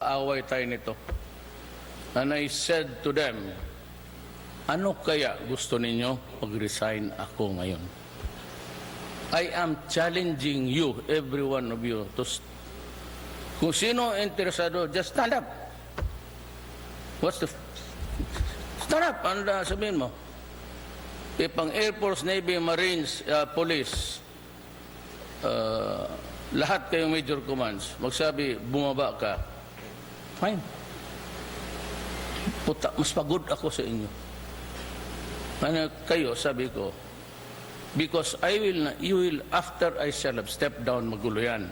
Away tayo nito. And I said to them, ano kaya gusto ninyo pag-resign ako ngayon? I am challenging you, every one of you, to kung sino interesado, just stand up. Stand up, ano sabihin mo? Pang Air Force, Navy, Marines, Police, lahat kayong major commands, magsabi, bumaba ka. Fine. Puta, mas pagod ako sa inyo. Ano kayo, sabi ko, because you will, after I shall have stepped down, magulo yan.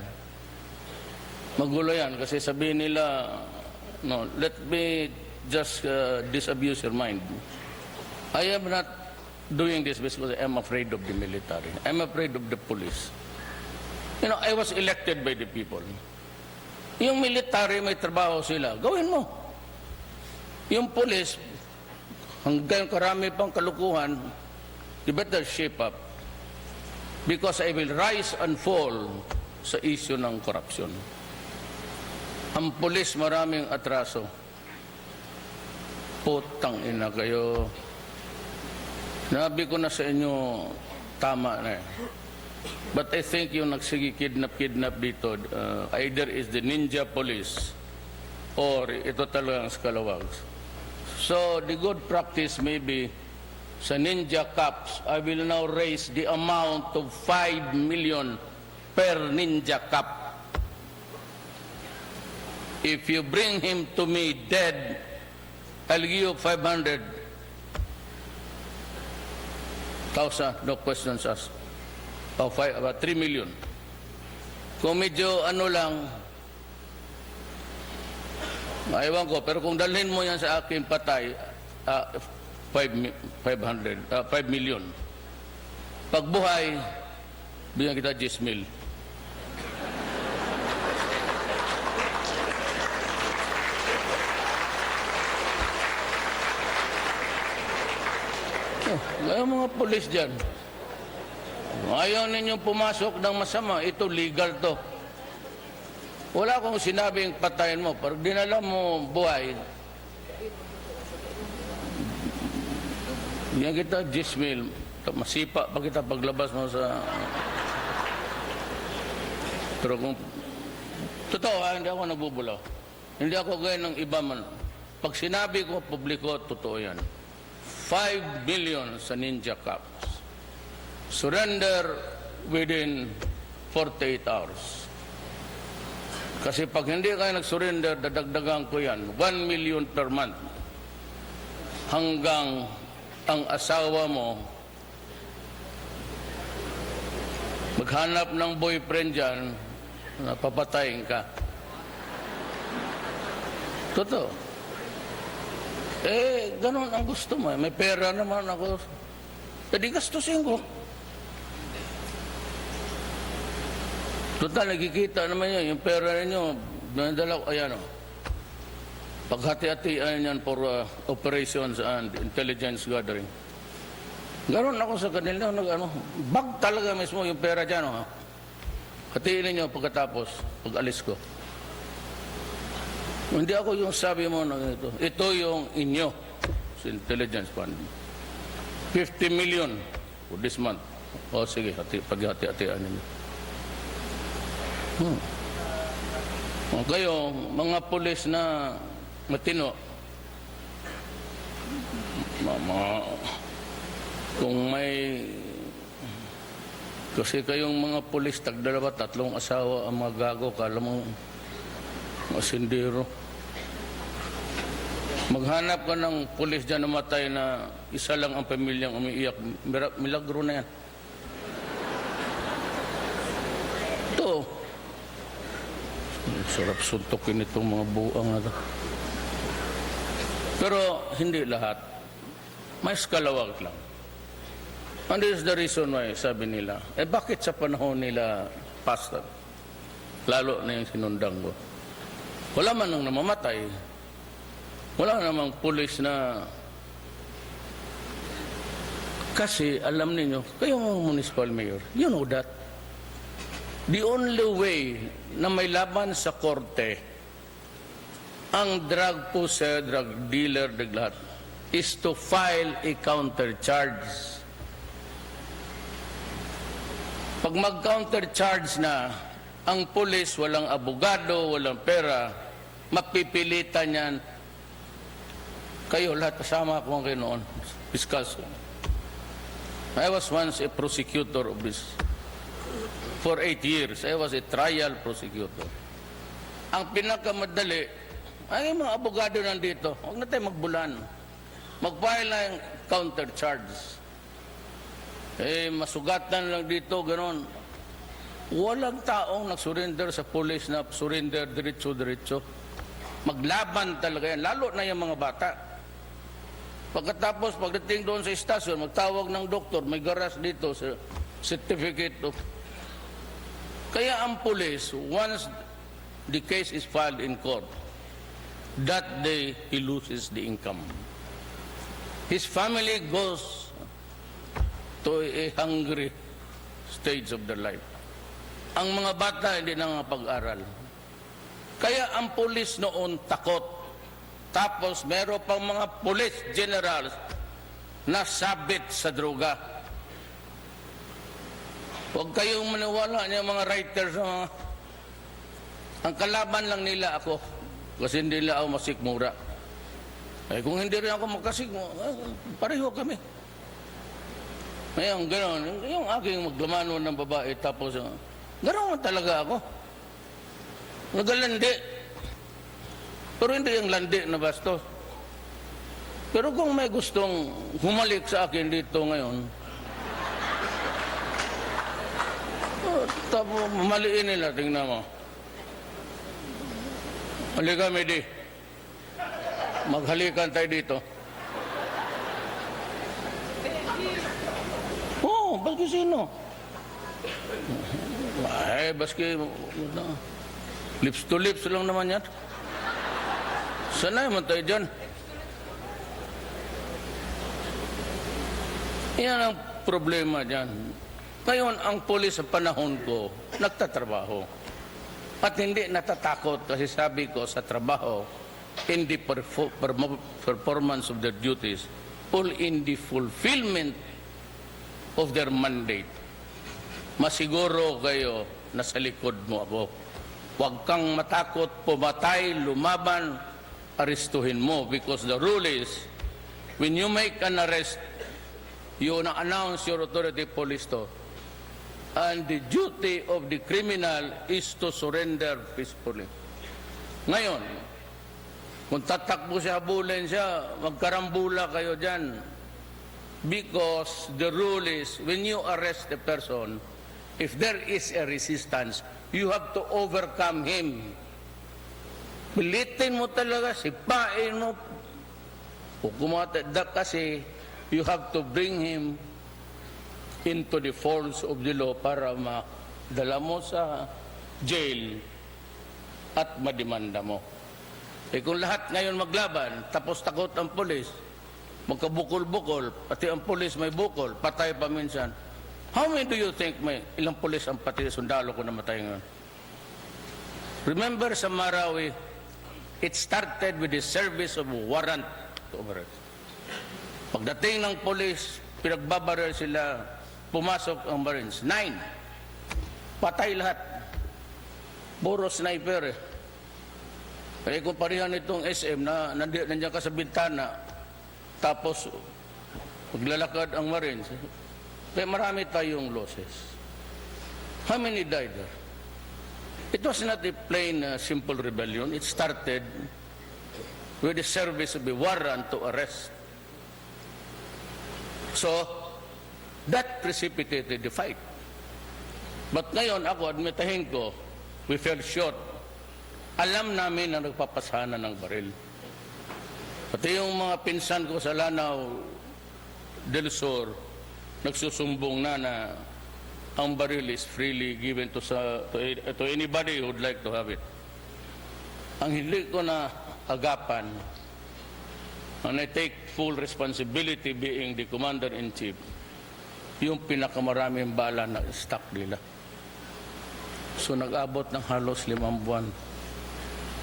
Magulo yan, kasi sabihin nila, no, let me just disabuse your mind. I am not doing this because I am afraid of the military. I am afraid of the police. You know, I was elected by the people. Yung military, may trabaho sila. Gawin mo. Yung police, hanggang karami pang kalukuhan, you better shape up. Because I will rise and fall sa issue ng korupsyon. Ang police, maraming atraso. Putang ina kayo. Nabi ko na sa inyo, tama na eh. But I think yung nagsigi-kidnap dito, either is the ninja police or ito talagang skalawag. So the good practice may be sa ninja cops, I will now raise the amount of 5 million per ninja cop. If you bring him to me dead, I'll give you 500,000, no questions asked. About 3 million. Kung medyo ano lang, ewan ko, pero kung dalhin mo yan sa akin patay, 5 million. Pag buhay, bigyan kita 10 mil. May mga polis dyan. Ayaw ninyong pumasok ng masama. Ito, legal to. Wala akong sinabing patayin mo. Pag dinala mo buhay, yan kita 10 mil. Masipa pa kita paglabas mo sa... Pero kung... Totoo, hindi ako nagbubulaw. Hindi ako gaya ng iba man. Pag sinabi ko, publiko, totoo yan. 5 million sa ninja cops. Surrender within 48 hours. Kasi pag hindi kayo nag-surrender, dadagdagan ko yan. 1 million per month. Hanggang ang asawa mo maghanap ng boyfriend dyan, napapatayin ka. Totoo. Ganun ang gusto mo. May pera naman ako. Di gastusin ko. Total, nagkikita naman yun. Yung pera ninyo, nadala ko, ayan o. Paghati-hatian yan for operations and intelligence gathering. Ganon ako sa kanila, bag talaga mismo yung pera dyan o. Hatiin ninyo pagkatapos, pag-alis ko. Hindi ako yung sabi mo na ito. Ito yung inyo sa intelligence fund. 50 million for this month. O sige, paghati-hatian ninyo. Kayo, mga pulis na matino, kung may, kasi kayong mga pulis, tagdalawa, 3 asawa, ang mga gago, kala mong masindero. Maghanap ka ng pulis dyan na matay na isa lang ang pamilyang umiiyak. Milagro na yan. Ito. Sarap suntukin itong mga buang na ito. Pero hindi lahat. May skalawag lang. And this is the reason why, sabi nila, bakit sa panahon nila, pastor, lalo na yung sinundang ko, wala man nang namamatay, wala namang pulis na, kasi alam niyo, kayo mga municipal mayor, you know that, the only way na may laban sa korte ang drug pusher, drug dealer, lahat, is to file a counter-charge. Pag mag-counter-charge na, ang pulis, walang abogado, walang pera, mapipilitan yan. Kayo, lahat kasama ko kayo noon, fiscal. I was once a prosecutor of this. For 8 years, I was a trial prosecutor. Ang pinakamadali, ay mga abogado nandito, huwag na tayo magbulan. Mag-file lang counter-charge. Masugatan lang dito, gano'n. Walang taong nag-surrender sa police na surrender diretso-diretso. Maglaban talaga yan, lalo na yung mga bata. Pagkatapos, pagdating doon sa istasyon, magtawag ng doktor, may garas dito sa certificate of... Kaya ang police, once the case is filed in court, that day he loses the income. His family goes to a hungry stage of their life. Ang mga bata hindi nakapag-aral. Kaya ang pulis noon takot. Tapos meron pang mga police generals na sabit sa droga. Huwag kayong maniwala niya mga writers. Ang kalaban lang nila ako. Kasi hindi nila ako masikmura. Kung hindi rin ako makasikmura, pareho kami. Ngayon, gano'n. Yung aking maglamano ng babae, tapos, gano'n talaga ako. Nagalandi. Pero hindi yung landi na bastos. Pero kung may gustong humalik sa akin dito ngayon, tapos maliin nila, tingnan mo. Halika, Medi. Maghalikan tayo dito. Baski sino? Baski... Lips to lips lang naman yan. Sanay mo tayo dyan. Yan ang problema dyan. Ngayon, ang pulis sa panahon ko, nagtatrabaho. At hindi natatakot kasi sabi ko sa trabaho, in the performance of their duties, all in the fulfillment of their mandate. Masiguro kayo na sa likod mo ako. Huwag kang matakot, pumatay, lumaban, arestuhin mo. Because the rule is, when you make an arrest, you announce your authority police to. And the duty of the criminal is to surrender peacefully. Ngayon, kung tatakbo siya, habulin siya, magkarambula kayo dyan. Because the rule is, when you arrest a person, if there is a resistance, you have to overcome him. Pilitin mo talaga, sipain mo. Kasi you have to bring him into the folds of the law para madala mo sa jail at madimanda mo. Kung lahat ngayon maglaban, tapos takot ang polis, magkabukol-bukol, pati ang polis may bukol, patay pa minsan. How many do you think may ilang polis ang pati sundalo ko namatay ngayon? Remember sa Marawi, it started with the service of warrant to arrest. Pagdating ng polis, pinagbabaril sila, pumasok ang Marines. 9. Patay lahat. Puro sniper. Kaya kung parihan itong SM na nandiyan ka sa bintana, tapos maglalakad ang Marines, kaya marami tayong losses. How many died there? It was not a plain, simple rebellion. It started with the service of a warrant to arrest. So, that precipitated the fight. But ngayon, ako, admitahin ko, we fell short. Alam namin na nagpapasana ng baril. Pati yung mga pinsan ko sa Lanao del Sur, nagsusumbong na ang baril is freely given to anybody who would like to have it. Ang hindi ko na agapan, and I take full responsibility being the commander-in-chief, yung pinakamaraming bala na stock nila. So nag-abot ng halos 5 buwan.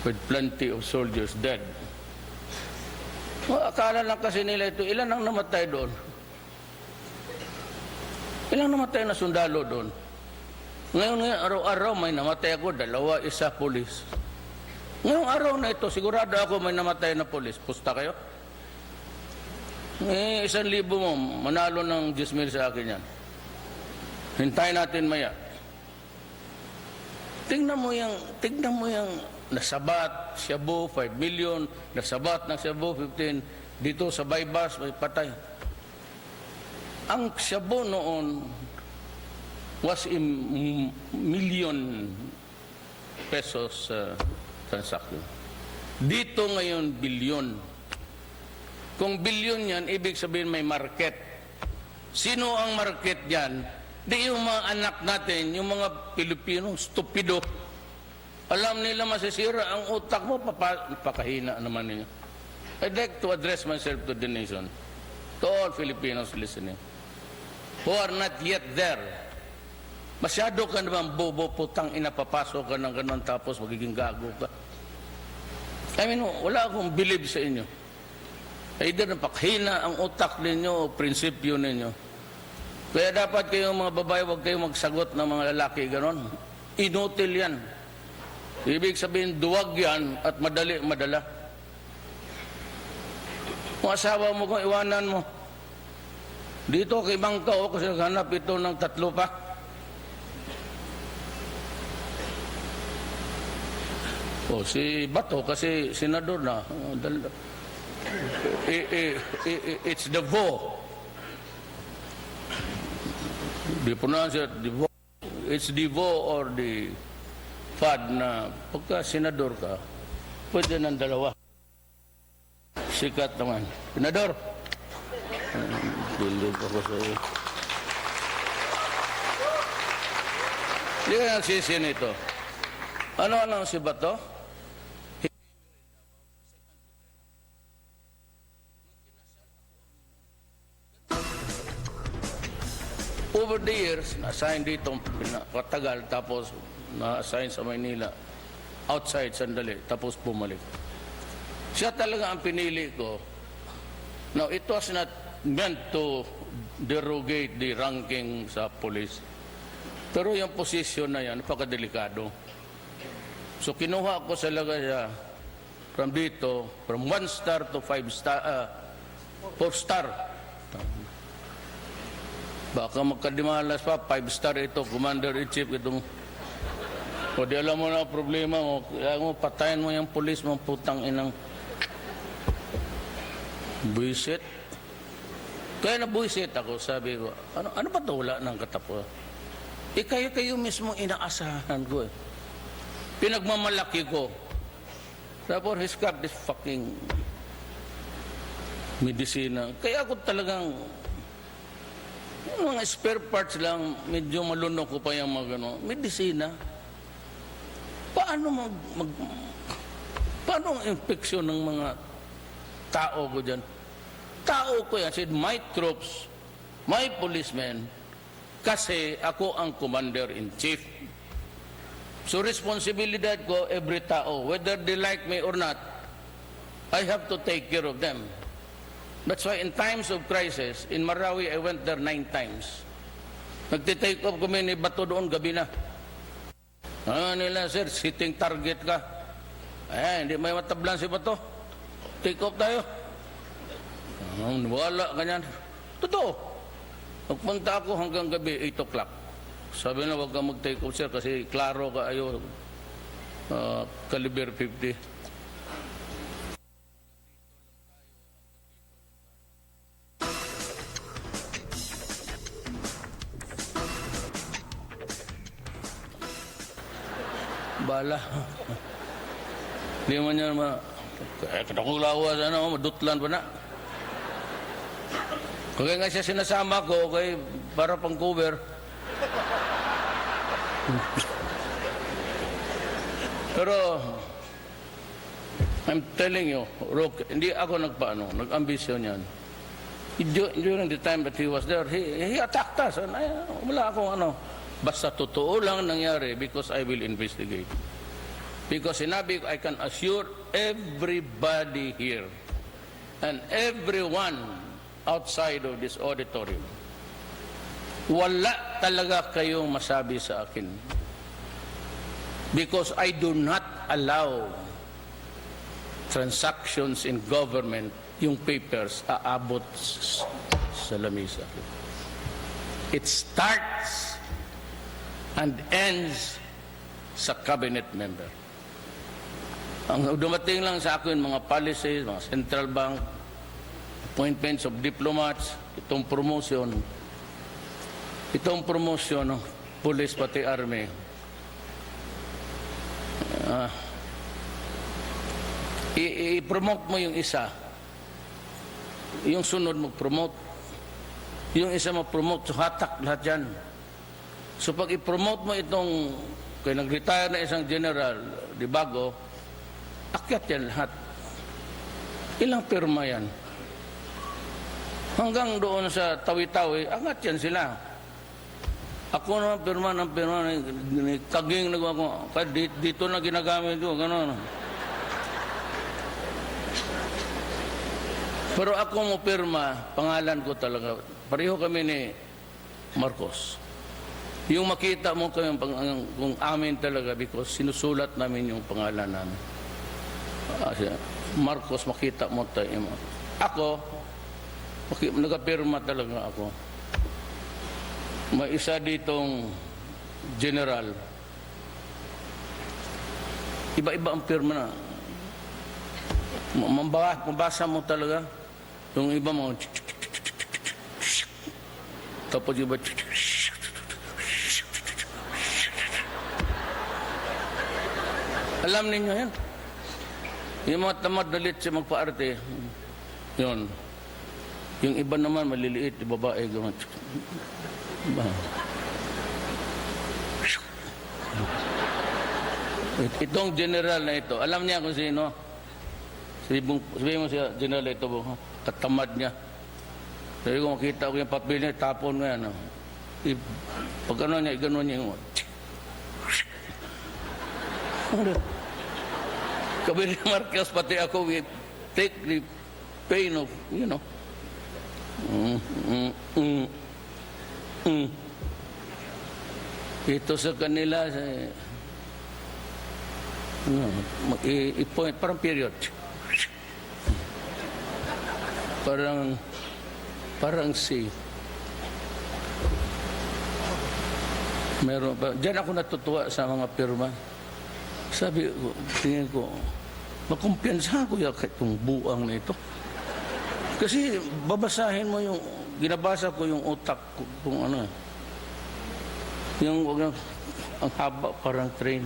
with plenty of soldiers dead. Akala lang kasi nila ito, ilan ang namatay doon? Ilang namatay na sundalo doon? Ngayon, araw-araw may namatay ako, 2, 1 pulis. Ngayong araw na ito, sigurado ako may namatay na pulis. Pusta kayo? 1,000 mo, manalo ng 10,000 sa akin yan. Hintayin natin maya. Tingnan mo yung nasabat, Shabu, 5 million, nasabat ng Shabu, 15, dito sa Baybas, may patay. Ang Shabu noon was a million pesos transaction. Dito ngayon, bilyon. Kung bilyon yan, ibig sabihin may market. Sino ang market yan? Di yung mga anak natin, yung mga Pilipino, stupido. Alam nila masisira ang utak mo, napakahina naman ninyo. I'd like to address myself to the nation, to all Filipinos listening, who are not yet there. Masyado ka naman bobo, putang ina, papasok ka ng ganun, tapos magiging gago ka. I mean, wala akong believe sa inyo. Either napakahina ang utak ninyo o prinsipyo ninyo. Kaya dapat kayong mga babae, huwag kayong magsagot ng mga lalaki, ganon. Inutil yan. Ibig sabihin, duwag yan at madala. Kung asawa mo, kung iwanan mo. Dito kay Bangka, kasi naghanap ito ng 3 pa. O, si Bato, kasi senador na. It's the vo. Di pronounce it, it's the vo or the fad na pagka senador ka, pwede ng 2. Sikat naman. Senador! Bilog ako sa iyo. Hindi ka nagsisi nito. Ano si Bato? Over the years, na-assign dito katagal, tapos na-assign sa Maynila, outside sandali, tapos bumalik. Siya talaga ang pinili ko. Now, it was not meant to derogate the ranking sa police. Pero yung posisyon na yan, napakadelikado. So, kinuha ko talaga siya from dito, from 1 star to 5 star, 4 star. Baka magkadimalas pa, 5 star ito, commander-in-chief itong... O di alam mo na problema mo, kaya mo patayin mo yung pulis mo, putang inang... Buisit. Kaya nabuisit ako, sabi ko, ano ba ito wala ng katapo? Kayo mismo inaasahan ko eh. Pinagmamalaki ko. Tapos he's got this fucking medicina. Kaya ako talagang... Yung mga spare parts lang, medyo malunok ko pa yung mga gano'n. Medisina. Paano paano ang infeksyon ng mga tao ko dyan? Tao ko yan. Said, my troops, my policemen, kasi ako ang commander-in-chief. So, responsibilidad ko, every tao, whether they like me or not, I have to take care of them. That's why in times of crisis, in Marawi, I went there 9 times. Nagtitake off kami ni Bato doon, gabi na. Nila, sir, sitting target ka. Hindi may matablan si Bato. Take off tayo. Wala, ganyan. Totoo. Nagpunta ako hanggang gabi, 8 o'clock. Sabi na, huwag kang mag-take off, sir, kasi klaro ka, ayo, caliber 50. Bala. Hindi man niya naman, katakulawa sana, madutlan pa na. Kaya nga siya sinasama ko, kay para pang cover. Pero, I'm telling you, Roque, hindi ako nag-ambisyon yan. During the time that he was there, he attacked us. Wala akong basta totoo lang nangyari because I will investigate. Because sinabi ko, I can assure everybody here and everyone outside of this auditorium, wala talaga kayong masabi sa akin. Because I do not allow transactions in government, yung papers, aabot sa lamisa. It starts and ends sa cabinet member. Ang dumating lang sa akin, mga policies, mga central bank, appointments of diplomats, itong promotion ng police pati army. I-promote mo yung isa, yung sunod mag-promote, yung isa mag-promote, so hatak lahat yan. So pag i-promote mo itong, kaya nag-retire na isang general, di bago, akyat yan lahat. Ilang pirma yan? Hanggang doon sa tawi-tawi, angat yan sila. Ako naman pirma, kaging nagawa ko, dito na ginagamit ko, gano'n. Pero ako mo pirma, pangalan ko talaga. Pareho kami ni Marcos. Yung makita mo kami kung amin talaga because sinusulat namin yung pangalan namin. Marcos, makita mo tayo. Ako, nagapirma talaga ako. May isa ditong general. Iba-iba ang pirma na. Mabasa mo talaga. Yung iba mo, tapos iba, alam ninyo yan. Yung mga tamad na lit siya magpa-arte, yun. Yung iba naman, maliliit, babae, gano'n. Itong general na ito, alam niya kung sino. Sabi mo siya, general ito, katamad niya. Sabi ko, makita ko yung papel niya, tapon nga yan. Pag ano niya, gano'n niya. Kabili Marcos, pati ako, we take the pain of, you know. Ito sa kanila, i-point, parang period. Parang si meron pa. Diyan ako natutuwa sa mga pirma. Sabi ko, tingin ko, makumpiyansa ko itong buang na ito. Kasi babasahin mo yung, ginabasa ko yung utak ko, kung ano, yung ang haba, parang train.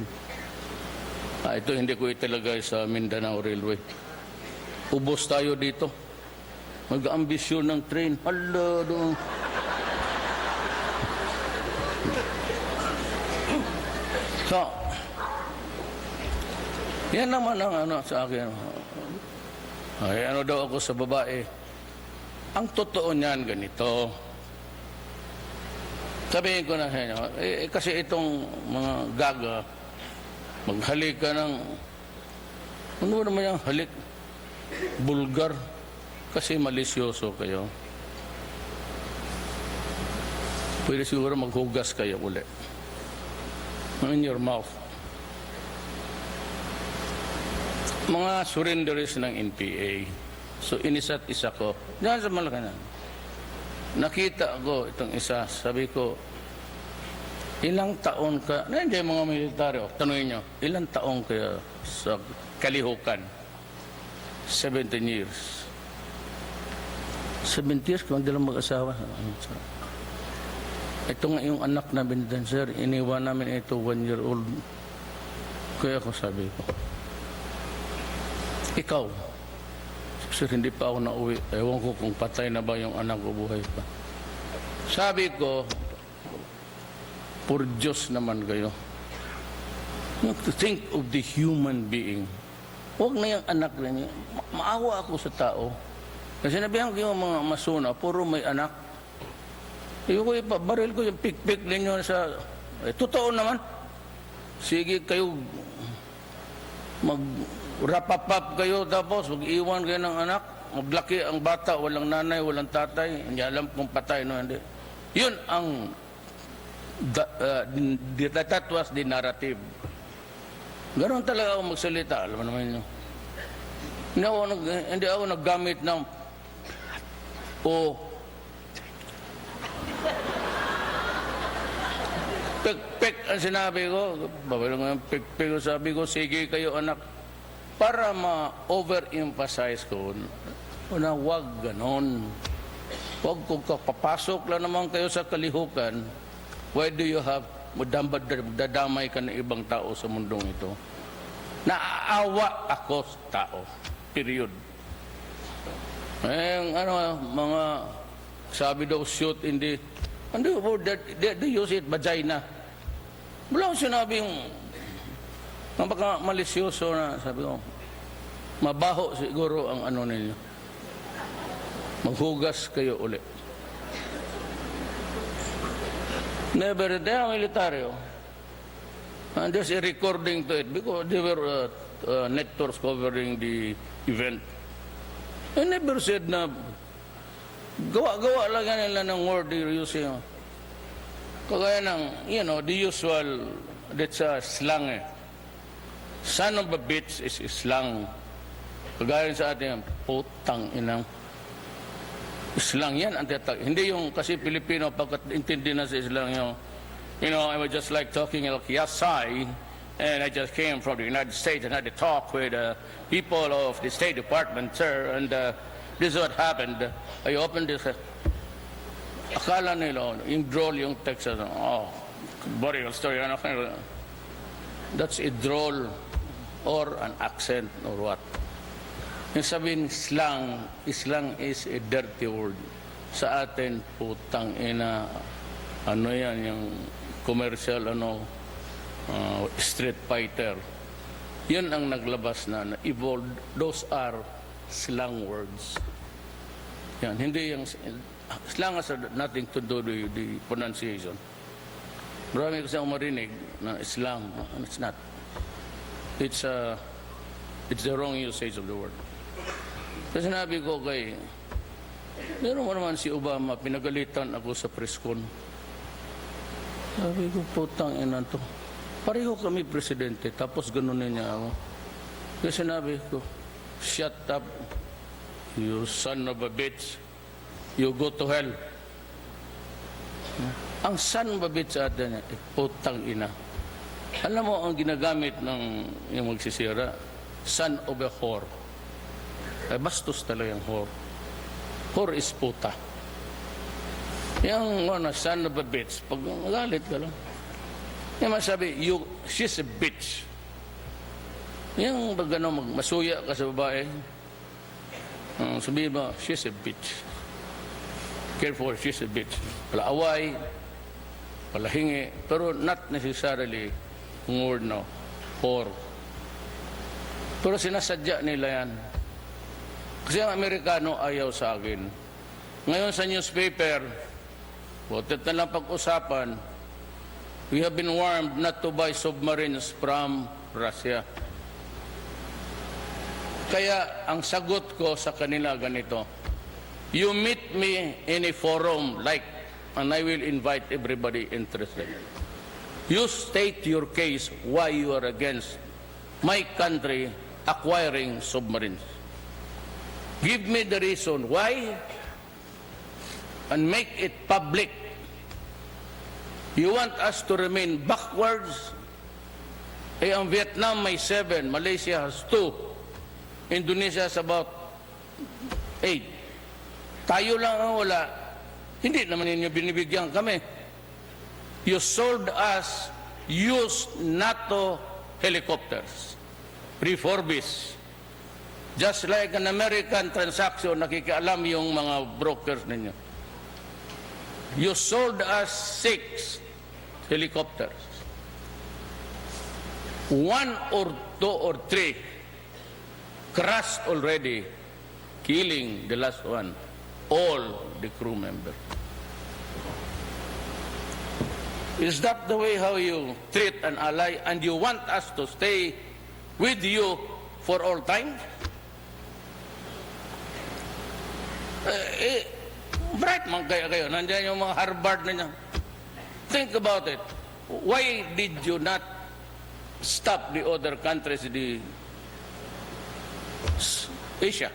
Ito hindi ko italagay sa Mindanao Railway. Ubos tayo dito. Mag-ambisyon ng train. Hala, doon. So, yan naman ang ano sa akin. Ay, ano daw ako sa babae. Ang totoo niyan ganito. Sabihin ko na sa inyo, kasi itong mga gaga, maghalik ka ng, ano naman yung halik? Bulgar. Kasi malisyoso kayo. Pwede siguro maghugas kayo ulit. In your mouth. Mga surrenderies ng NPA. So, inisa't isa ko. Diyan sa Malacanang. Nakita ko itong isa. Sabi ko, ilang taon ka, nandiyan mga militaryo, tanungin nyo, ilang taon kaya sa kalihukan? 17 years. 70 years, kung dalang mag-asawa. Ito nga yung anak namin din, sir. Iniwan namin ito 1-year-old. Kaya ako sabi ko, ikaw, sir, hindi pa ako nauwi. Ewan ko kung patay na ba yung anak ko, buhay pa. Sabi ko, for Diyos naman kayo. You have to think of the human being. Huwag na yung anak na niya. Maawa ako sa tao. Kasi nabihan ko yung mga masuna, puro may anak. Yung ko ipabaril ko yung pik-pik ninyo sa... totoo naman. Sige kayo, mag-wrap-up kayo tapos mag-iwan kayo ng anak, maglaki ang bata, walang nanay, walang tatay, hindi alam kung patay no hindi. Yun ang that was the narrative. Ganon talaga ako magsalita, alam mo naman nyo. Hindi ako naggamit ng pek-pek ang sinabi ko. Pek-pek ko, sabi ko, sige kayo anak. Para ma-overemphasize ko na wag ganon. Wag kung papasok lang naman kayo sa kalihukan, why do you have dadamay ka ng ibang tao sa mundong ito? Naaawa ako sa tao. Period. Mga sabi daw shoot in the they use it, vagina. Wala akong sinabing baka malisyoso na, sabi ko, mabaho siguro ang ano ninyo. Maghugas kayo uli. Never, they are military. And there's a recording to it because they were networks covering the event. I never said na gawa-gawa lang yan nila ng word you're using. Kagaya ng, the usual, that's a slang eh. Son of a bitch is slang. Kagaya sa atin, putang inang. Slang yan, hindi yung kasi Pilipino, pagkat intindi na sa slang yung, I was just like talking like Yasai, and I just came from the United States and had to talk with people of the State Department, sir, and this is what happened. I opened this. Akala nila, yung droll, yung text, burial story. That's a droll or an accent or what. Yung sabihin, slang is a dirty word. Sa atin, putang ina, yan, yung commercial, street fighter. Yun ang naglabas na evolved. Those are slang words. Yan, hindi yung slang has nothing to do with the pronunciation. Marami kasi akong marinig na slang. It's not. It's the wrong usage of the word. Kasi sinabi ko meron mo naman si Obama, pinagalitan ako sa preskon. Sabi ko, putang ina to. Pareho kami presidente, tapos ganunin niya ako. Kaya sinabi ko, shut up, you son of a bitch. You go to hell. Ang son of a bitch sa atin, putang ina. Alam mo, ang ginagamit ng yung magsisira, son of a whore. Bastos talaga yung whore. Whore is puta. Yung son of a bitch, pag magalit ka lang. Yung masabi, she's a bitch. Yung pag masuya ka sa babae, sabihin mo, she's a bitch. Careful, she's a bitch. Palaaway, palahingi, pero not necessarily word no, whore. Pero sinasadya nila yan. Kasi ang Amerikano ayaw sa akin. Ngayon sa newspaper, butit na lang pag-usapan, we have been warned not to buy submarines from Russia. Kaya ang sagot ko sa kanila ganito, you meet me in a forum and I will invite everybody interested. You state your case why you are against my country acquiring submarines. Give me the reason why and make it public. You want us to remain backwards? Ang Vietnam may 7, Malaysia has 2, Indonesia has about 8. Tayo lang ang wala. Hindi naman ninyo binibigyan kami. You sold us used NATO helicopters, refurbished. Just like an American transaction, nakikialam yung mga brokers ninyo. You sold us 6 helicopters. 1 or 2 or 3 crashed already, killing the last one. All the crew members. Is that the way how you treat an ally and you want us to stay with you for all time? Bright man kayo. Nandiyan yung mga Harvard na niya. Think about it. Why did you not stop the other countries, the Asia?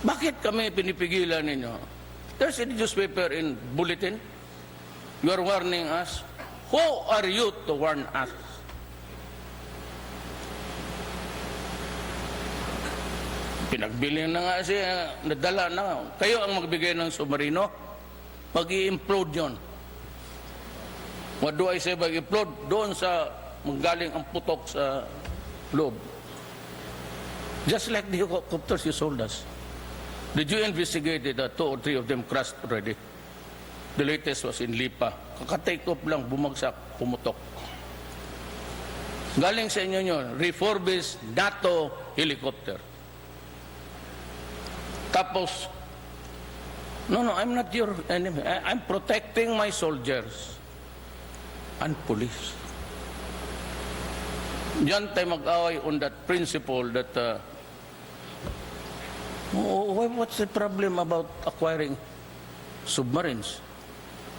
Bakit kami pinipigilan ninyo? There's a newspaper in bulletin. You are warning us. Who are you to warn us? Pinagbilin na nga siya, nadala na. Kayo ang magbigay ng submarino, mag-i-implode yun. What do I say, mag-implode? Doon sa manggaling ang putok sa loob. Just like the helicopters you sold us. Did you investigate it? 2 or 3 of them crashed already. The latest was in Lipa. Kaka-take off lang, bumagsak, pumutok. Galing sa inyo nyo, refurbished NATO helicopter. Tapos, no, I'm not your enemy. I'm protecting my soldiers and police. Diyan tayo mag-away on that principle that what's the problem about acquiring submarines?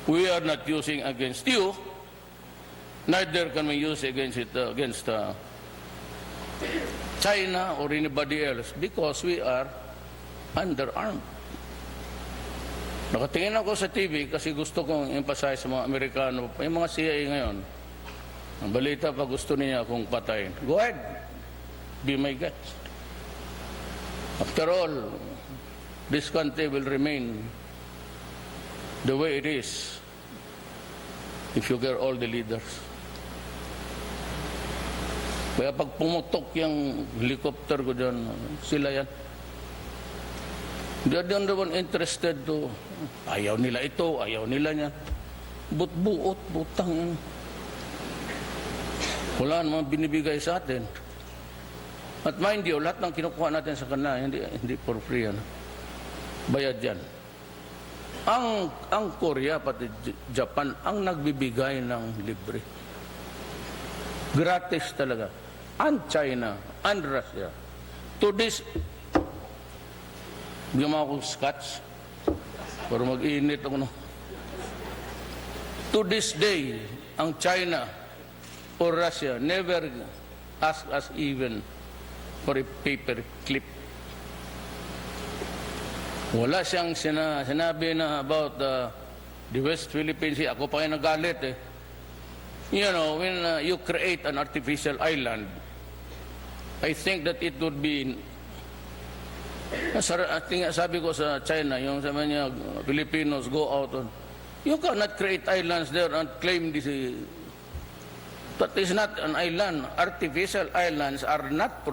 We are not using against you, neither can we use against China or anybody else because we are underarmed. Nakatingin ako sa TV kasi gusto kong emphasize sa mga Amerikano, yung mga CIA ngayon, ang balita pa gusto niya akong patayin. Go ahead, be my guest. After all, this country will remain the way it is if you get all the leaders. Kaya pag pumutok yung helicopter ko dyan, sila yan. They are the one interested to, ayaw nila ito, ayaw nila niya. Buot, butang yan. Wala namang binibigay sa atin. At mind you, lahat ng kinukuha natin sa kanila, hindi for free yan. Bayad yan. Ang Korea, pati Japan, ang nagbibigay ng libre. Gratis talaga. And China, and Russia. To this, bigyan mo akong scotch para mag-init ako. No? To this day, ang China or Russia never ask us even for a paper clip. Wala siyang sinabi na about the West Philippines. Ako pa yung nagalit eh. You know, when you create an artificial island, I think that it would be sabi ko sa China, yung sabi niya, Filipinos go out on. You cannot create islands there and claim this. That is not an island. Artificial islands are not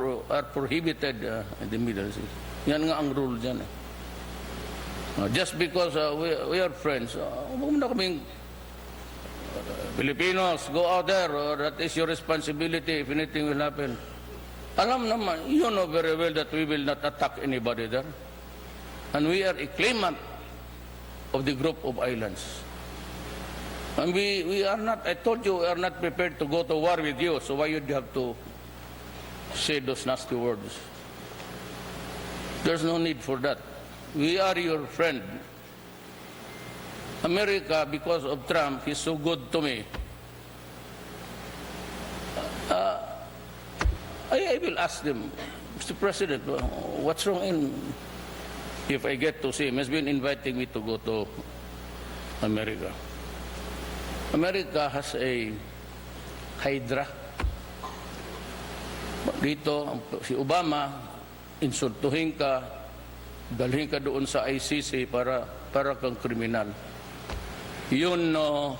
prohibited in the Middle East. Yan nga ang rule dyan. Just because we are friends, huwag mo na kaming Filipinos, go out there, or that is your responsibility if anything will happen. Alam naman, you know very well that we will not attack anybody there. And we are a claimant of the group of islands. And we are not, I told you, we are not prepared to go to war with you, so why you'd have to say those nasty words? There's no need for that. We are your friend. America, because of Trump, is so good to me. I will ask them, Mr. President, what's wrong if I get to see him? He's been inviting me to go to America. America has a hydra. Dito, si Obama, insultuhin ka, dalhin ka doon sa ICC para kang kriminal. You know,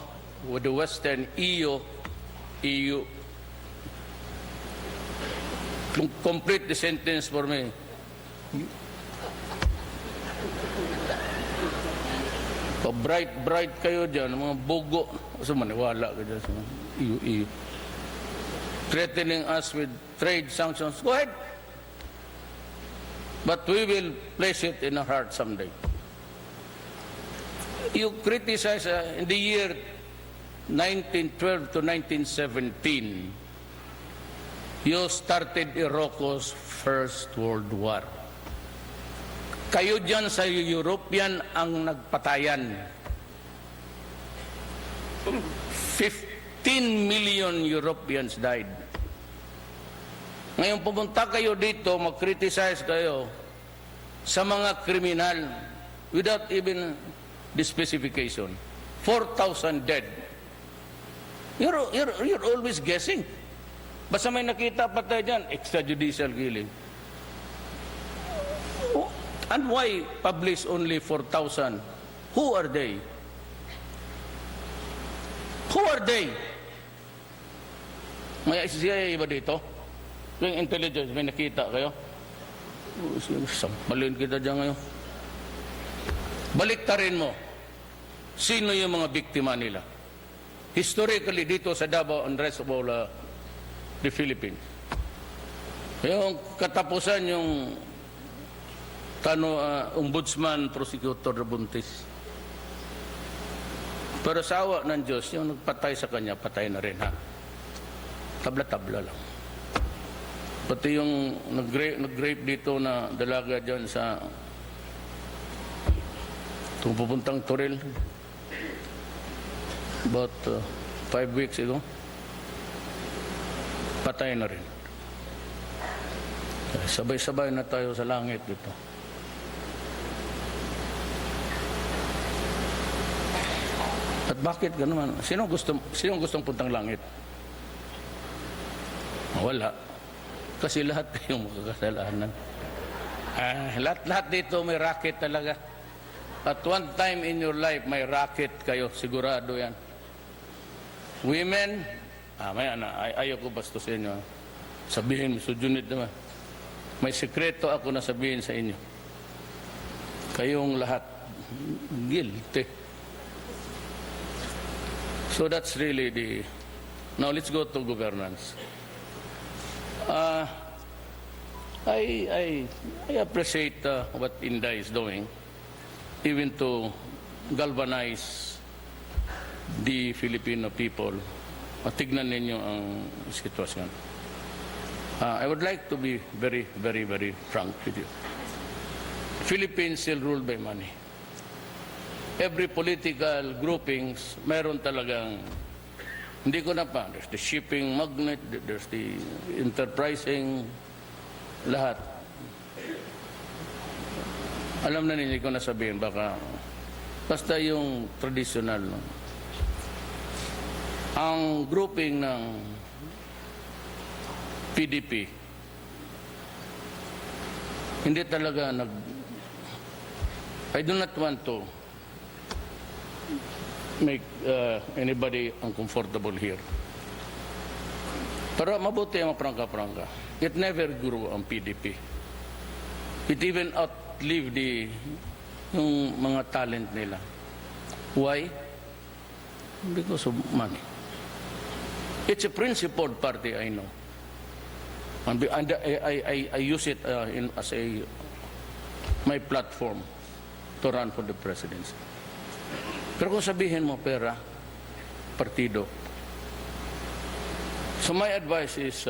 with the Western EU, complete the sentence for me. Bright kayo dyan, mga bugo. So maniwala ka dyan sa EU. Threatening us with trade sanctions. Go ahead. But we will place it in our heart someday. You criticize in the year 1912 to 1917. You started Iraq's First World War. Kayo dyan sa European ang nagpatayan. 15 million Europeans died. Ngayon pumunta kayo dito, mag-criticize kayo sa mga kriminal without even the specification. 4,000 dead. You're always guessing. Basta may nakita patay dyan, extrajudicial killing. And why publish only 4,000? Who are they? Who are they? May CIA ba dito? Yung intelligence, may nakita kayo? Sampalin kita dyan ngayon. Baliktarin mo. Sino yung mga biktima nila? Historically, dito sa Davao and rest of all the Philippines. Yung katapusan yung ombudsman, prosecutor Buntis. Pero sa awa ng Diyos, yung nagpatay sa kanya, patay na rin, ha? Tabla-tabla lang. Pati yung nag-rape dito na dalaga dyan sa pupuntang Toril about 5 weeks ago, patay na rin. Sabay-sabay na tayo sa langit dito. At bakit gano'n? Sinong gustong puntang langit? Wala. Kasi lahat kayong makakasalanan. Lahat dito may racket talaga. At one time in your life, may racket kayo. Sigurado yan. Women, ayaw ko bastusin nyo. Sabihin mo, sujunit naman. May sekreto ako na sabihin sa inyo. Kayong lahat, guilty. So that's really the... Now let's go to governance. I appreciate what Inday is doing, even to galvanize the Filipino people. Tignan ninyo ang sitwasyon. I would like to be very, very, very frank with you. Philippines still ruled by money. Every political groupings, meron talagang, hindi ko na pa, there's the shipping magnate, there's the enterprising, lahat. Alam na ninyo ko na sabihin, baka, basta yung traditional. No? Ang grouping ng PDP, hindi talaga I do not want to make anybody uncomfortable here. Pero mabuti ang prangka-prangka. It never grew ang PDP. It even outlived yung mga talent nila. Why? Because of money. It's a principled party, I know. And I use it as my platform to run for the presidency. Pero kung sabihin mo pera, partido. So my advice is,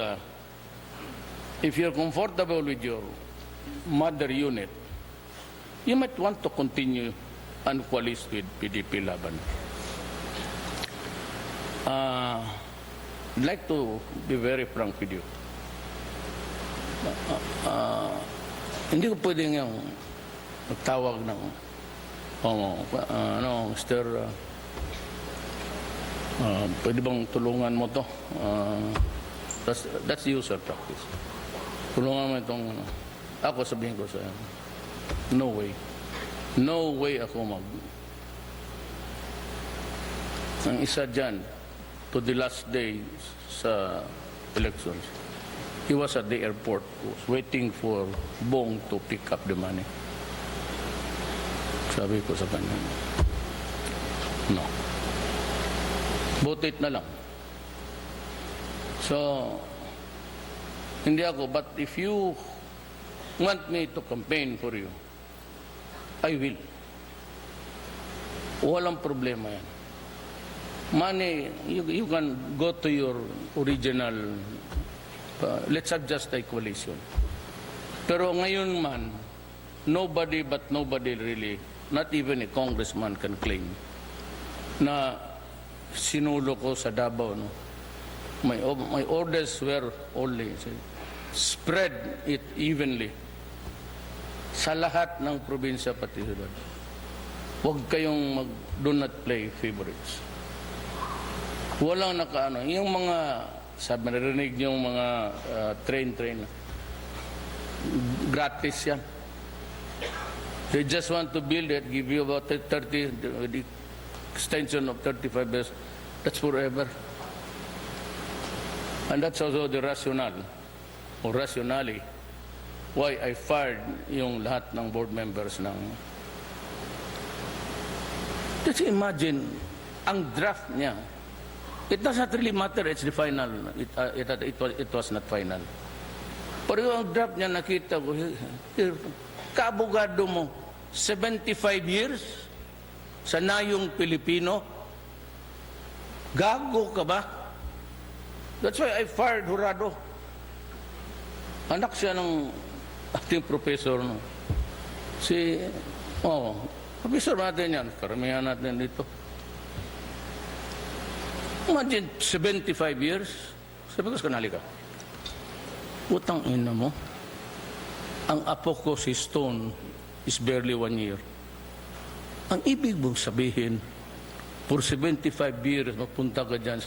if you're comfortable with your mother unit, you might want to continue and coalesce with PDP Laban. I'd like to be very frank with you. Hindi ko pwedeng yung magtawag ng Mr. Pwede bang tulungan mo to? That's usual practice. Tulungan mo itong, ako sabihin ko sa'yo, no way. No way ako ang isa dyan, to the last day sa elections, he was at the airport, was waiting for Bong to pick up the money. Sabi ko sa kanya, no. Butit na lang. So, hindi ako, but if you want me to campaign for you, I will. Walang problema yan. Money, you can go to your original let's adjust the coalition. Pero ngayon man, nobody really, not even a congressman can claim na sinulo ko sa Davao. No? My orders were only spread it evenly sa lahat ng probinsya pati syudad. Huwag kayong do not play favorites. Walang nakaano. Yung mga, sabi narinig yung mga train, gratis yan. They just want to build it, give you about 30, the extension of 35 years. That's forever. And that's also the rationale, or rationale, why I fired yung lahat ng board members ng... Just imagine, ang draft niya, it does not really matter, it's the final. It was not final. Pero yung draft niya nakita ko, kaabogado mo, 75 years sa nayong Pilipino, gago ka ba? That's why I fired Jurado. Anak siya ng ating professor. No? Professor natin yan, karamihan natin dito. Imagine, 75 years. Sabi ko, kanali ka. Utang ina mo. Ang apo ko si Stone is barely 1 year. Ang ibig mong sabihin, for 75 years, magpunta ka dyan,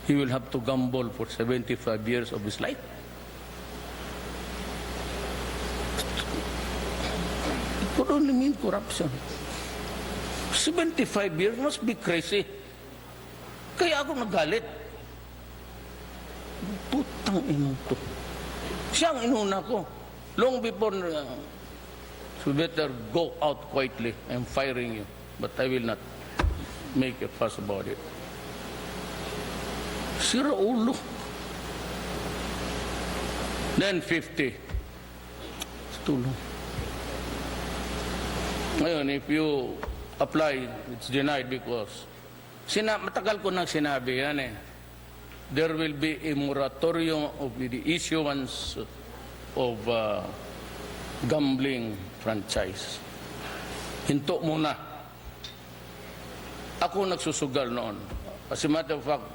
he will have to gamble for 75 years of his life. It could only mean corruption. 75 years must be crazy. Kaya ako nagalit. Putang ina to. Siya ang inuna ko. Long before, so better go out quietly. I'm firing you. But I will not make a fuss about it. Sira ulo. Then 50. Tulong. Ngayon, if you apply, it's denied because matagal ko nang sinabi yan eh. There will be a moratorium of the issuance of gambling franchise. Hinto muna. Ako nagsusugal noon. As a matter of fact,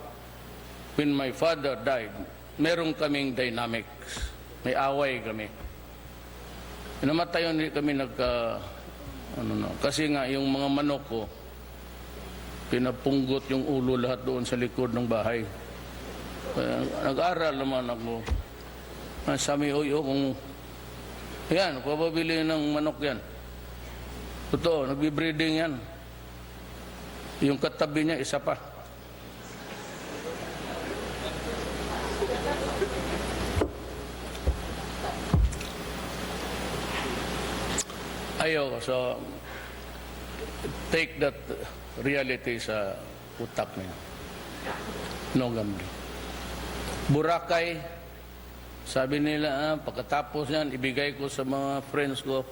when my father died, meron kaming dynamics. May away kami. Namatayon kami kasi nga yung mga manok ko, pinapunggot yung ulo lahat doon sa likod ng bahay. Nag-aral naman ako. Sabi, kung yan, pababili ng manok yan. Totoo, nagbe-breeding yan. Yung katabi niya, isa pa. Ayaw, so take that reality sa utak niya. No gambling. Boracay, sabi nila, pagkatapos yan, ibigay ko sa mga friends ko,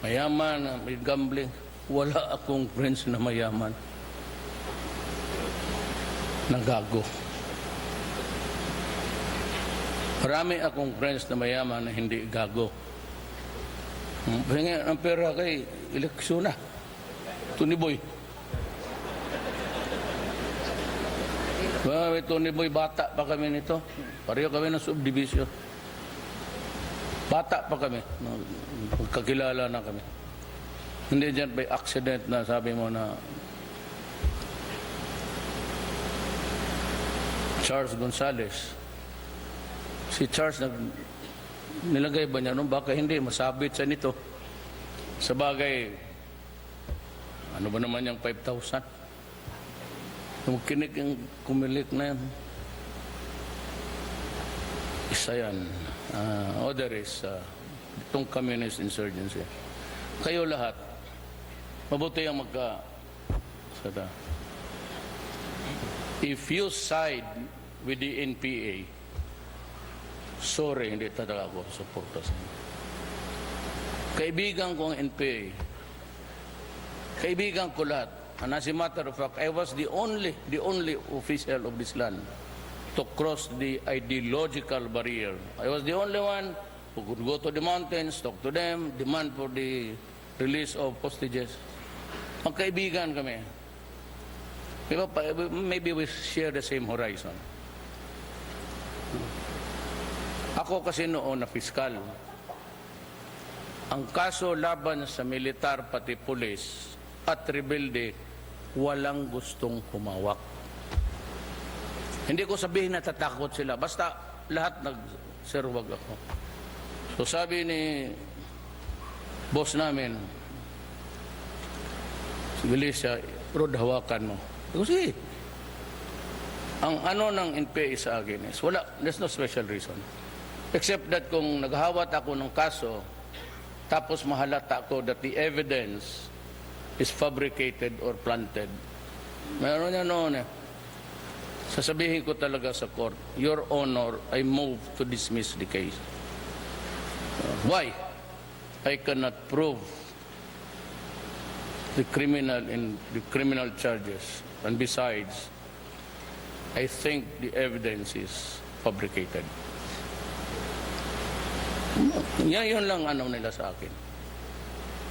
mayaman, may gambling. Wala akong friends na mayaman. Nagago. Marami akong friends na mayaman na hindi gago. Pahinga ang pera kay eleksyon na. Tony Boy. Tony Boy, bata pa kami nito. Pareho kami ng subdivision. Bata pa kami. Magkakilala na kami. Hindi dyan by accident na sabi mo na Charles Gonzales. Si Charles nilagay ba niya? Baka hindi, masabit sa nito. Sa bagay, ano ba naman yung 5,000? Yung kinig yung kumilik na yan. Isa yan. Other is itong communist insurgency. Kayo lahat, mabuti ang if you side with the NPA, sorry, hindi talaga ako suporta sa inyo. Kaibigan ko ang NPA. Kaibigan ko lahat. And as a matter of fact, I was the only official of this land to to cross the ideological barrier. I was the only one who could go to the mountains, talk to them, demand for the release of hostages. Magkaibigan kami. Maybe we share the same horizon. Ako kasi noon na piskal. Ang kaso laban sa militar pati pulis at rebelde, walang gustong humawak. Hindi ko sabihin na tatakot sila. Basta lahat nagserwag ako. So sabi ni boss namin, sige siya, Rod, hawakan mo. Ako, sige. Ang ano ng NPA sa akin is, wala, there's no special reason. Except that kung naghawat ako ng kaso, tapos mahalata ko that the evidence is fabricated or planted. Meron niya noon eh. Sasabihin ko talaga sa court, Your Honor, I move to dismiss the case. Why? I cannot prove the criminal charges. And besides, I think the evidence is fabricated. Yun lang ano nila sa akin.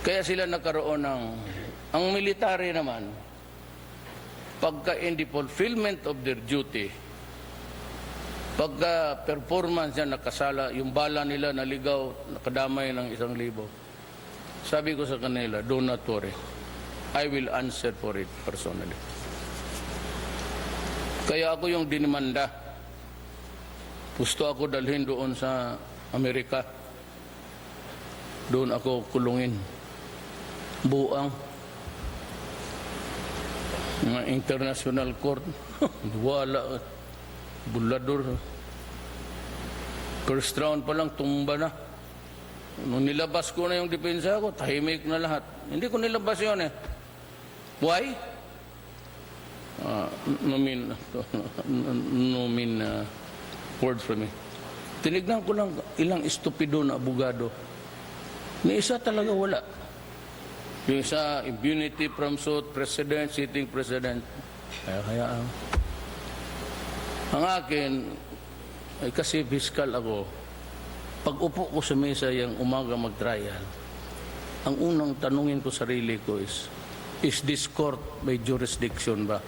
Kaya sila nagkaroon ng, ang military naman, pagka in the fulfillment of their duty, pagka performance niya nakasala, yung bala nila naligaw, nakadamay ng 1,000. Sabi ko sa kanila, do not worry. I will answer for it personally. Kaya ako yung dinimanda. Gusto ako dalhin doon sa Amerika. Doon ako kulungin. Buang. Mga international court. Wala. Bulador. First round pa lang, tumba na. Nung nilabas ko na yung depensa ko, tahimik na lahat. Hindi ko nilabas yun eh. Why? No mean words for me. Tinignan ko lang ilang estupido na abogado. May isa talaga wala. Yung isa, immunity from suit, president, sitting president. Kaya ang akin, ay kasi fiscal ako, pag upo ko sa mesa yung umaga mag-trial, ang unang tanungin ko sarili ko is this court may jurisdiction ba?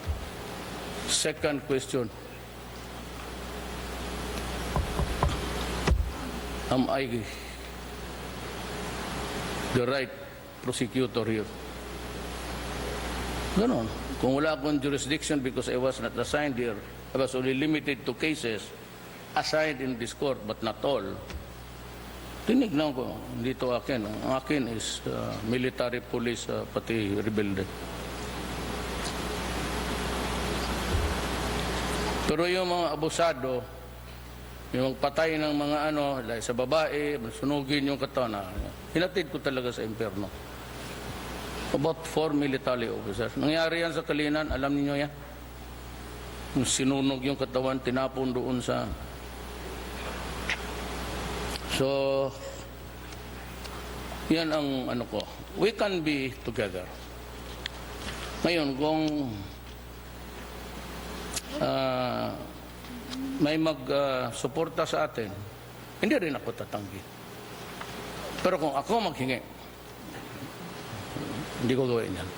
Second question, am I the right prosecutor here? Ganon. Kung wala akong jurisdiction because I was not assigned here, I was only limited to cases assigned in this court, but not all. Tinignan ko, dito akin. Ang akin is military, police, pati rebelde. Pero yung mga abusado, yung patay ng mga like sa babae, sunugin yung katawan, hinatid ko talaga sa impyerno. About 4 military officers. Nangyari yan sa Kalinan, alam niyo yan? Yung sinunog yung katawan, tinapon doon sa... So, yan ang ano ko. We can be together. Ngayon, kung may mag-suporta sa atin, hindi rin ako tatanggi. Pero kung ako maghingi, hindi ko gawin yan.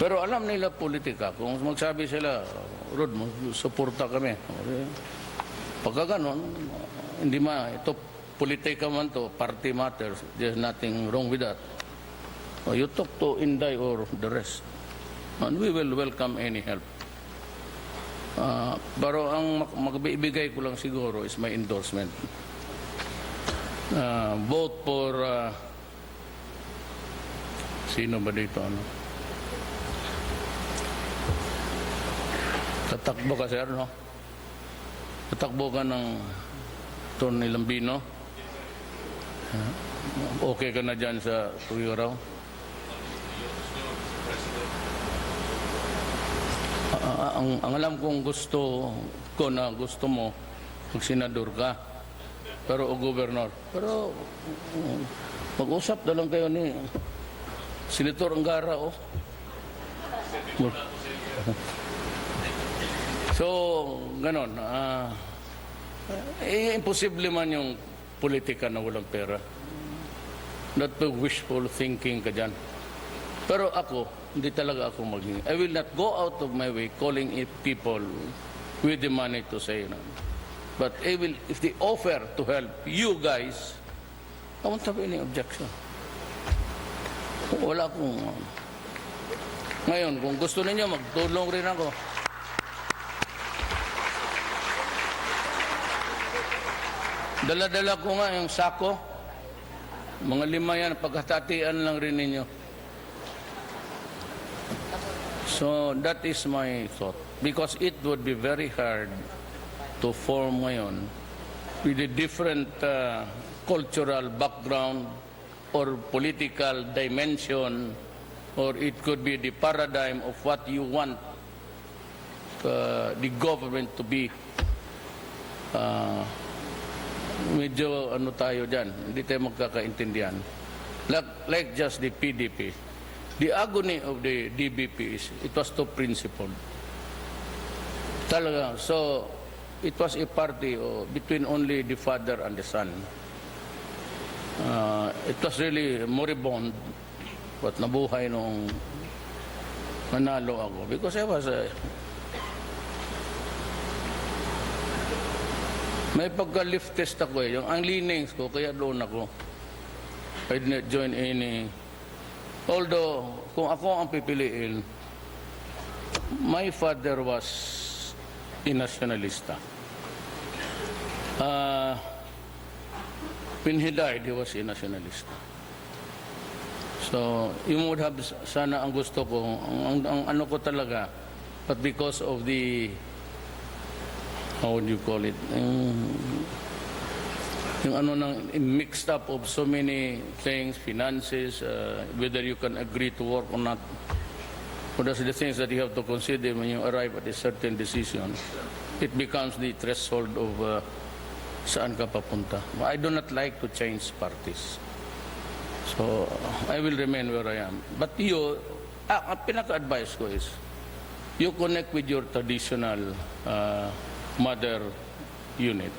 Pero alam nila politika. Kung magsabi sila, Rod, suporta kami. Pagka ganon, hindi ito politika man to, party matters. There's nothing wrong with that. You talk to Inday or the rest. And we will welcome any help. Pero ang magbibigay ko lang siguro is my endorsement. Both for sino ba dito? Tatakbo ka, sir, no? Tatakbo ka ng Tony Lambino. Okay ka na dyan sa Tuyo-Raw? Ang alam kong gusto ko na gusto mo, mag-senador ka, pero o gobernador. Pero mag-usap na lang kayo ni Senator Angara, oh. So, ganon. Imposible man yung politika na walang pera. Not to wishful thinking ka dyan. Pero ako, hindi talaga ako maging. I will not go out of my way calling it people with the money to say, but I will, if they offer to help you guys, I won't have any objection. Wala akong... Ngayon, kung gusto ninyo, magtulong rin ako. Dala-dala ko nga yung sako. Mga 5 yan, pagkatatian lang rin ninyo. So, that is my thought. Because it would be very hard to form ngayon with a different cultural background or political dimension, or it could be the paradigm of what you want the government to be. Medyo ano tayo dyan, hindi tayo magkakaintindihan. Like just the PDP. The agony of the DBP is, it was too principled. Talaga, so it was a party between only the father and the son. It was really moribund, but nabuhay nung nanalo ako. Because I was may pagka-leftist ako eh. Ang leanings ko, kaya doon ako. I did not join any. Although, kung ako ang pipiliin, my father was a nationalista. When he died, he was a nationalista. So, you would have sana ang gusto ko, ang ano ko talaga, but because of the how would you call it? Yung ano nang mixed up of so many things, finances, whether you can agree to work or not. So that's the things that you have to consider when you arrive at a certain decision. It becomes the threshold of saan ka papunta. I do not like to change parties. So I will remain where I am. But you, ang pinaka-advise ko is, you connect with your traditional mother unit.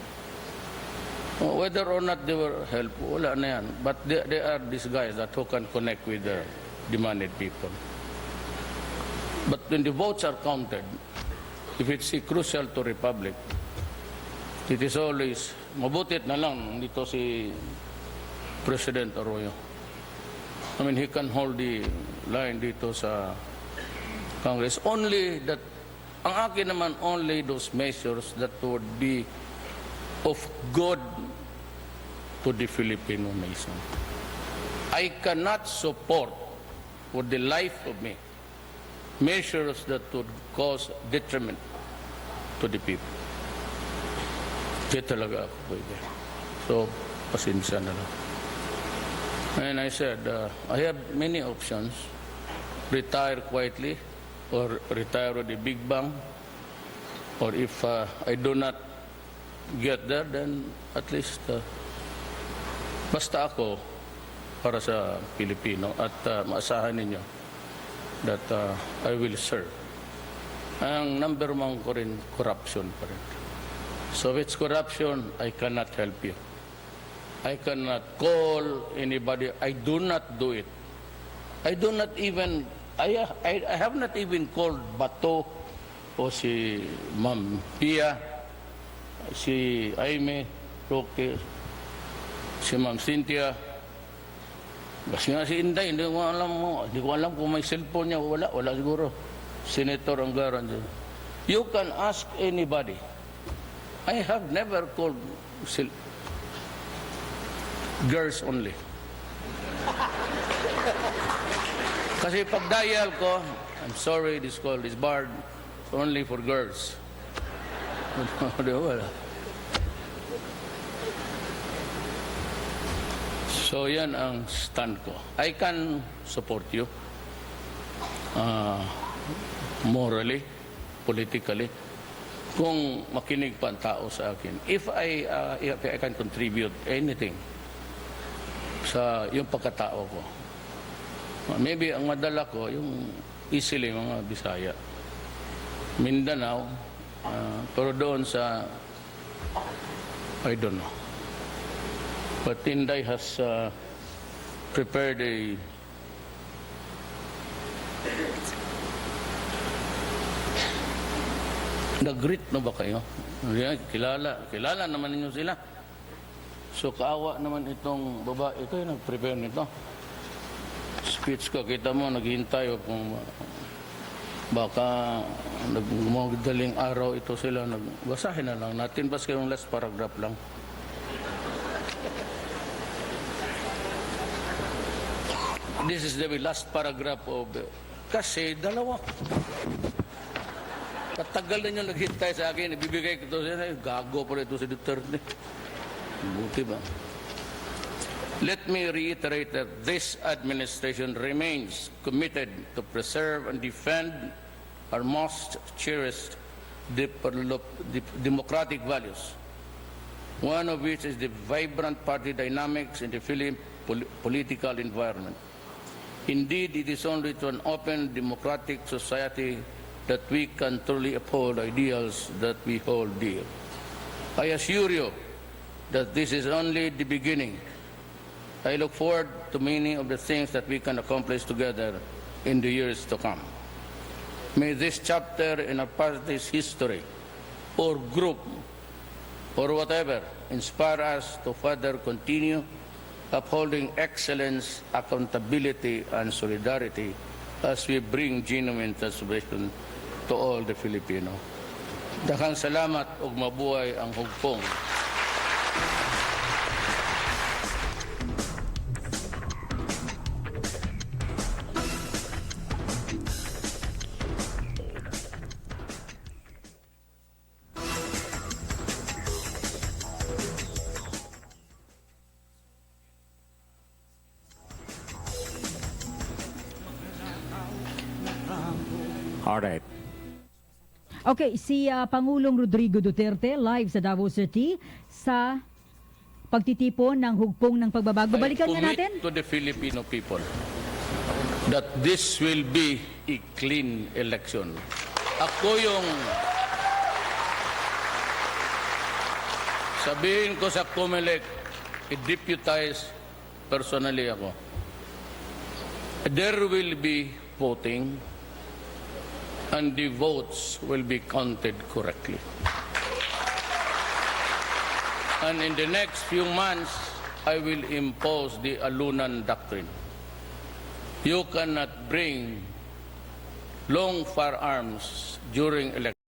Whether or not they were help, wala na yan. But they are these guys that who can connect with the demanded people. But when the votes are counted, if it's crucial to Republic, it is always, mabutit na lang dito si President Arroyo. I mean, he can hold the line dito sa Congress. Only that, ang akin naman, only those measures that would be of good to the Filipino nation. I cannot support, for the life of me, measures that would cause detriment to the people. Kaya talaga ako pwede. So, pasensya na lang. And I said, I have many options. Retire quietly, or retire with a big bang, or if I do not get there, then at least basta ako para sa Pilipino at maasahan ninyo that I will serve. Ang number one ko rin, corruption pa rin. So if it's corruption, I cannot help you. I cannot call anybody. I do not do it. I do not even, I have not even called Bato o si Ma'am Pia, si Aime, Roque, si Ma'am Cynthia. Kasi nga si Inday, hindi ko alam kung may cellphone niya. Wala siguro. Senator Anggaran. You can ask anybody. I have never called girls only. Kasi pag dial ko, I'm sorry, this call is barred, only for girls. Wala. So yan ang stand ko. I can support you morally, politically, kung makinig pa ang tao sa akin. If I can contribute anything sa yung pagkatao ko. Maybe ang madala ko, yung easily mga Bisaya. Mindanao, Pero doon sa, I don't know. But Inday has prepared a nag-greet na ba kayo? Kilala naman ninyo sila. So kaawa naman itong babae ito yung nag-prepare nito. Speech ko, kita mo, naghihintay kung baka nagmadaling araw ito sila. Basahin na lang natin, basta yung last paragraph lang. This is the last paragraph of kasi dalawa. Katagal na nyo naghintay sa akin, ibibigay ko ito sila, gago pa rin ito si Duterte. Buti ba? Let me reiterate that this administration remains committed to preserve and defend our most cherished democratic values, one of which is the vibrant party dynamics in the Philippine political environment. Indeed, it is only to an open democratic society that we can truly uphold ideals that we hold dear. I assure you that this is only the beginning. I look forward to many of the things that we can accomplish together in the years to come. May this chapter in our party's history or group or whatever inspire us to further continue upholding excellence, accountability, and solidarity as we bring genuine transformation to all the Filipino. Daghang salamat ug mabuhay ang Hugpong. All right. Okay, si Pangulong Rodrigo Duterte live sa Davao City sa pagtitipon ng hugpong ng pagbabago. Balikan nga natin. I commit to the Filipino people that this will be a clean election. Ako yung sabihin ko sa COMELEC, i-deputize personally ako. There will be voting and the votes will be counted correctly. And in the next few months, I will impose the Alunan Doctrine. You cannot bring long firearms during election.